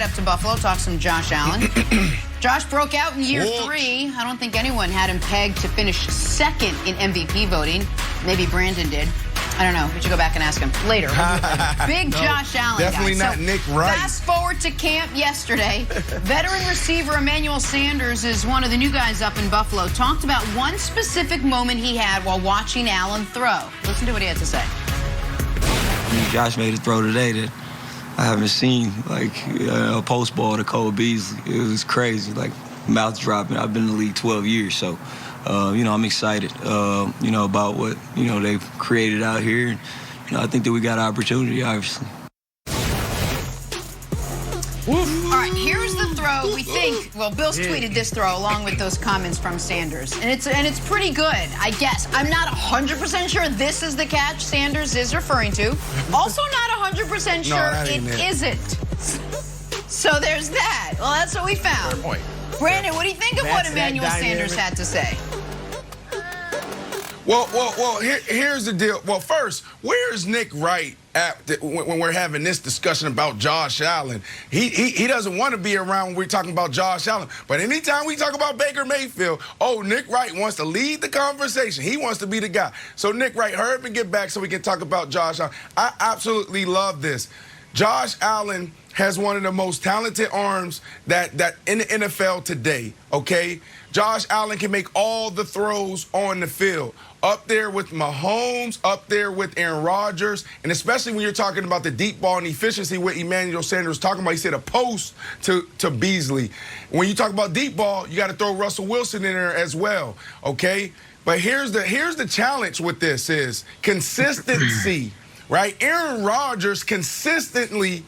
head up to Buffalo, talk some Josh Allen. Josh broke out in year 3. I don't think anyone had him pegged to finish second in MVP voting. Maybe Brandon did. I don't know. We should go back and ask him later. Big Josh Allen. Definitely guys. not Nick Wright. Fast forward to camp yesterday. Veteran receiver Emmanuel Sanders is one of the new guys up in Buffalo. Talked about one specific moment he had while watching Allen throw. Listen to what he had to say. Josh made a throw today that I haven't seen, like a post ball to Cole Beasley. It was crazy, like mouth dropping. I've been in the league 12 years, so I'm excited, about what they've created out here. I think that we got an opportunity, obviously. All right, here's the throw. We think, well, Bill's tweeted this throw along with those comments from Sanders, and it's pretty good, I guess. I'm not 100% sure this is the catch Sanders is referring to. Also not 100% sure it isn't. So there's that. Well, that's what we found. Fair point. Brandon, what do you think of what Emmanuel Sanders had to say? Well, here's the deal. Well, first, where's Nick Wright when we're having this discussion about Josh Allen? He doesn't want to be around when we're talking about Josh Allen. But anytime we talk about Baker Mayfield, Nick Wright wants to lead the conversation. He wants to be the guy. So, Nick Wright, hurry up and get back so we can talk about Josh Allen. I absolutely love this. Josh Allen has one of the most talented arms that in the NFL today, okay? Josh Allen can make all the throws on the field. Up there with Mahomes, up there with Aaron Rodgers, and especially when you're talking about the deep ball and efficiency what Emmanuel Sanders was talking about. He said a post to Beasley. When you talk about deep ball, you got to throw Russell Wilson in there as well, okay? But here's the challenge with this is consistency, right? Aaron Rodgers consistently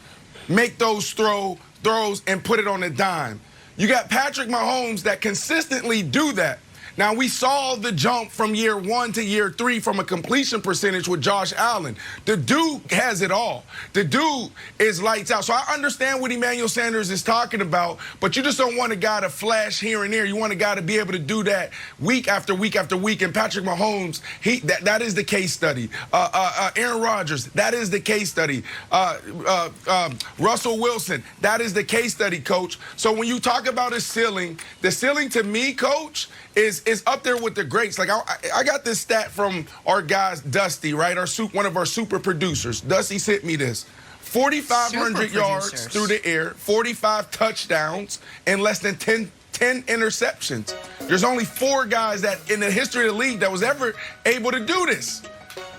make those throws and put it on a dime. You got Patrick Mahomes that consistently do that. Now, we saw the jump from year 1 to year 3 from a completion percentage with Josh Allen. The dude has it all. The dude is lights out. So I understand what Emmanuel Sanders is talking about, but you just don't want a guy to flash here and there. You want a guy to be able to do that week after week after week. And Patrick Mahomes, that is the case study. Aaron Rodgers, that is the case study. Russell Wilson, that is the case study, Coach. So when you talk about a ceiling, the ceiling to me, Coach, is up there with the greats. Like, I got this stat from our guys, Dusty, right? One of our super producers. Dusty sent me this. 4,500 yards through the air, 45 touchdowns, and less than 10 interceptions. There's only 4 guys that in the history of the league that was ever able to do this.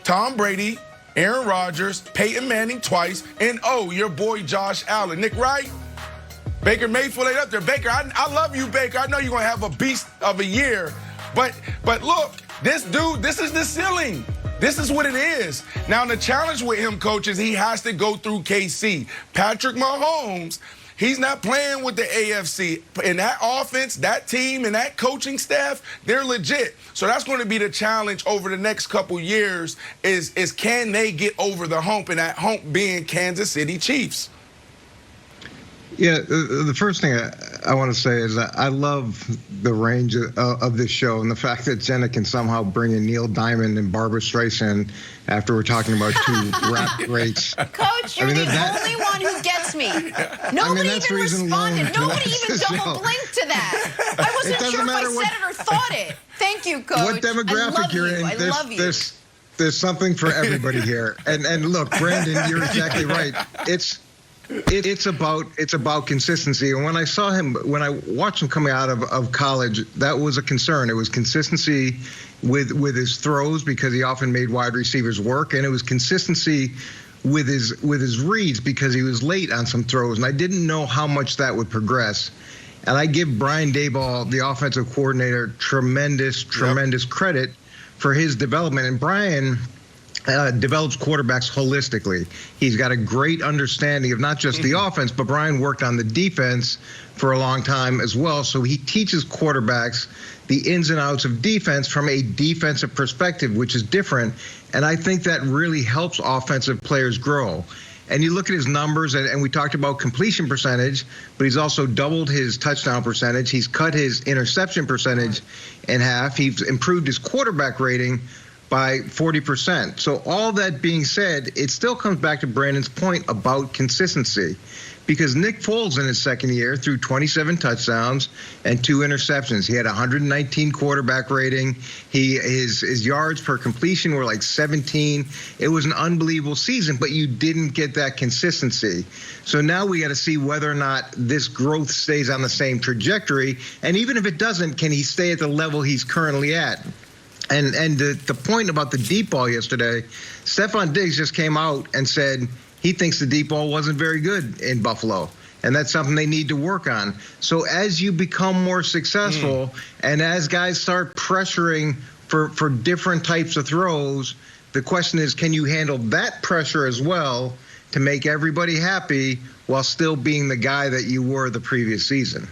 Tom Brady, Aaron Rodgers, Peyton Manning twice, and your boy Josh Allen. Nick Wright? Baker Mayfield ain't up there. Baker, I love you, Baker. I know you're going to have a beast of a year. But look, this dude, this is the ceiling. This is what it is. Now, the challenge with him, Coach, is he has to go through KC. Patrick Mahomes, he's not playing with the AFC. And that offense, that team, and that coaching staff, they're legit. So that's going to be the challenge over the next couple years is can they get over the hump, and that hump being Kansas City Chiefs. Yeah, the first thing I want to say is that I love the range of this show and the fact that Jenna can somehow bring in Neil Diamond and Barbara Streisand after we're talking about 2 rap greats. Coach, you're the only one who gets me. Nobody even responded. Nobody even double-blinked to that. I wasn't sure if I said it or thought it. Thank you, Coach. What demographic you're in, I love you. There's something for everybody here. And look, Brandon, you're exactly right. It's about consistency. And when I watched him coming out of college, that was a concern. It was consistency with his throws because he often made wide receivers work, and it was consistency with his reads because he was late on some throws. And I didn't know how much that would progress. And I give Brian Daboll, the offensive coordinator, tremendous credit for his development. And Brian develops quarterbacks holistically. He's got a great understanding of not just the offense, but Brian worked on the defense for a long time as well. So he teaches quarterbacks the ins and outs of defense from a defensive perspective, which is different. And I think that really helps offensive players grow. And you look at his numbers, and we talked about completion percentage, but he's also doubled his touchdown percentage. He's cut his interception percentage in half. He's improved his quarterback rating by 40%. So all that being said, it still comes back to Brandon's point about consistency. Because Nick Foles in his second year threw 27 touchdowns and 2 interceptions. He had 119 quarterback rating. His yards per completion were like 17. It was an unbelievable season, but you didn't get that consistency. So now we got to see whether or not this growth stays on the same trajectory. And even if it doesn't, can he stay at the level he's currently at? And the point about the deep ball yesterday, Stephon Diggs just came out and said he thinks the deep ball wasn't very good in Buffalo, and that's something they need to work on. So as you become more successful and as guys start pressuring for different types of throws, the question is, can you handle that pressure as well to make everybody happy while still being the guy that you were the previous season?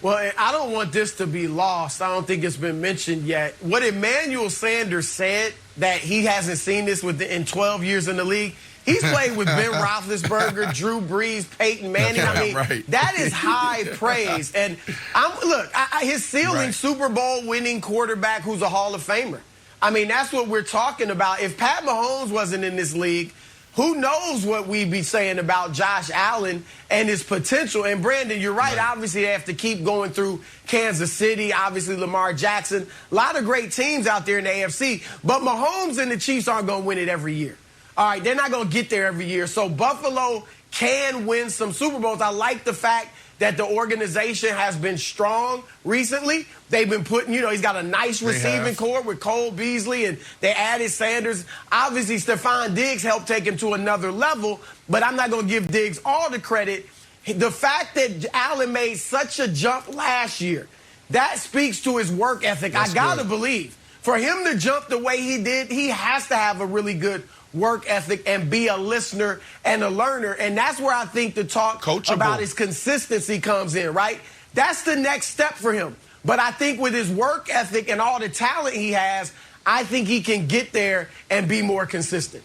Well, I don't want this to be lost. I don't think it's been mentioned yet. What Emmanuel Sanders said, that he hasn't seen this in 12 years in the league, he's played with Ben Roethlisberger, Drew Brees, Peyton Manning. I mean, right. That is high praise. And his ceiling, right. Super Bowl winning quarterback who's a Hall of Famer. I mean, that's what we're talking about. If Pat Mahomes wasn't in this league, who knows what we'd be saying about Josh Allen and his potential. And Brandon, you're right. Obviously, they have to keep going through Kansas City, obviously Lamar Jackson. A lot of great teams out there in the AFC. But Mahomes and the Chiefs aren't going to win it every year. All right, they're not going to get there every year. So Buffalo can win some Super Bowls. I like the fact that the organization has been strong recently. They've been putting, he's got a nice receiving core with Cole Beasley, and they added Sanders. Obviously, Stephon Diggs helped take him to another level, but I'm not going to give Diggs all the credit. The fact that Allen made such a jump last year, that speaks to his work ethic. I got to believe. For him to jump the way he did, he has to have a really good work ethic and be a listener and a learner. And that's where I think the talk about his consistency comes in, right? That's the next step for him. But I think with his work ethic and all the talent he has, I think he can get there and be more consistent.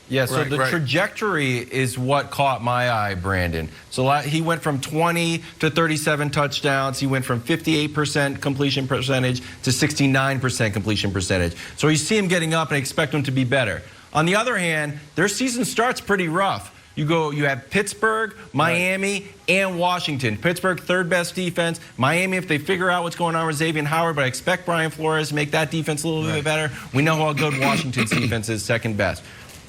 Yeah, so the trajectory is what caught my eye, Brandon. So he went from 20 to 37 touchdowns. He went from 58% completion percentage to 69% completion percentage. So you see him getting up and expect him to be better. On the other hand, their season starts pretty rough. You have Pittsburgh, Miami, and Washington. Pittsburgh, third best defense. Miami, if they figure out what's going on with Xavier Howard, but I expect Brian Flores to make that defense a little bit better. We know how good Washington's defense is, second best.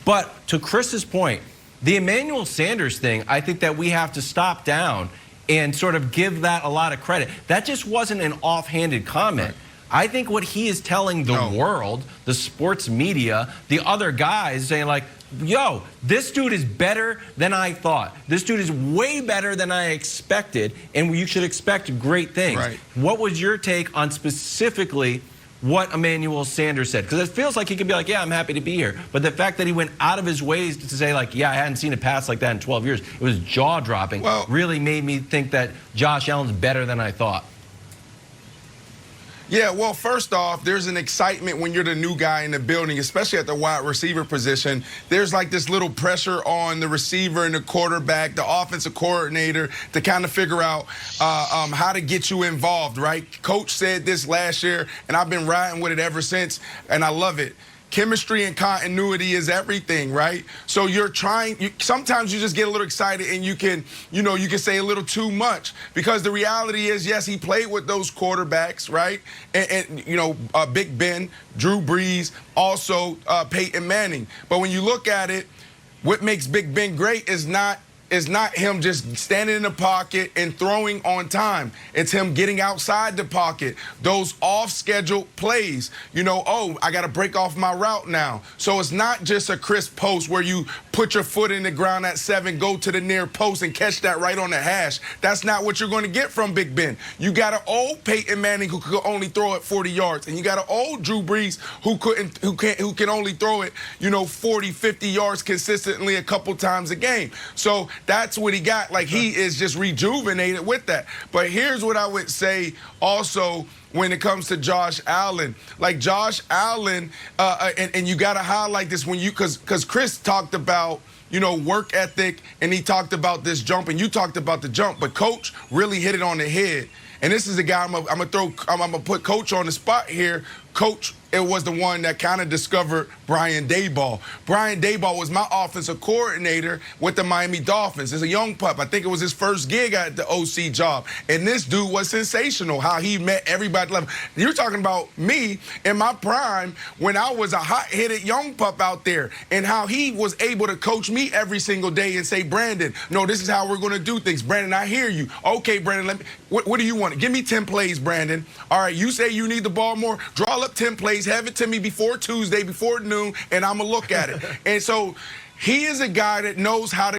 But to Chris's point, the Emmanuel Sanders thing, I think that we have to stop down and sort of give that a lot of credit. That just wasn't an offhanded comment. I think what he is telling the world, the sports media, the other guys, saying like, yo, this dude is better than I thought. This dude is way better than I expected, and you should expect great things. What was your take on specifically what Emmanuel Sanders said? Because it feels like he could be like, yeah, I'm happy to be here. But the fact that he went out of his ways to say, like, yeah, I hadn't seen a pass like that in 12 years, it was jaw-dropping, really made me think that Josh Allen's better than I thought. Yeah, well, first off, there's an excitement when you're the new guy in the building, especially at the wide receiver position. There's like this little pressure on the receiver and the quarterback, the offensive coordinator, to kind of figure out how to get you involved, right? Coach said this last year, and I've been riding with it ever since, and I love it. Chemistry and continuity is everything, right? So you're sometimes you just get a little excited and you can say a little too much, because the reality is, yes, he played with those quarterbacks, right? And Big Ben, Drew Brees, also Peyton Manning. But when you look at it, what makes Big Ben great is not him just standing in the pocket and throwing on time. It's him getting outside the pocket, those off-schedule plays. I got to break off my route now. So it's not just a crisp post where you put your foot in the ground at 7, go to the near post and catch that right on the hash. That's not what you're going to get from Big Ben. You got an old Peyton Manning who could only throw it 40 yards, and you got an old Drew Brees who can only throw it, 40, 50 yards consistently a couple times a game. So that's what he got. Like, he is just rejuvenated with that. But here's what I would say also when it comes to Josh Allen. Like, Josh Allen, and you got to highlight this because Chris talked about, work ethic, and he talked about this jump, and you talked about the jump, but Coach really hit it on the head. And this is the guy I'm gonna put Coach on the spot here. Coach it was the one that kind of discovered Brian Daboll. Brian Daboll was my offensive coordinator with the Miami Dolphins. As a young pup, I think it was his first gig at the OC job. And this dude was sensational, how he met everybody. You're talking about me in my prime when I was a hot-headed young pup out there, and how he was able to coach me every single day and say, Brandon, no, this is how we're going to do things. Brandon, I hear you. Okay, Brandon, what do you want? Give me 10 plays, Brandon. All right, you say you need the ball more. Draw up 10 plays. Have it to me before Tuesday, before noon, and I'm going to look at it. And so he is a guy that knows how to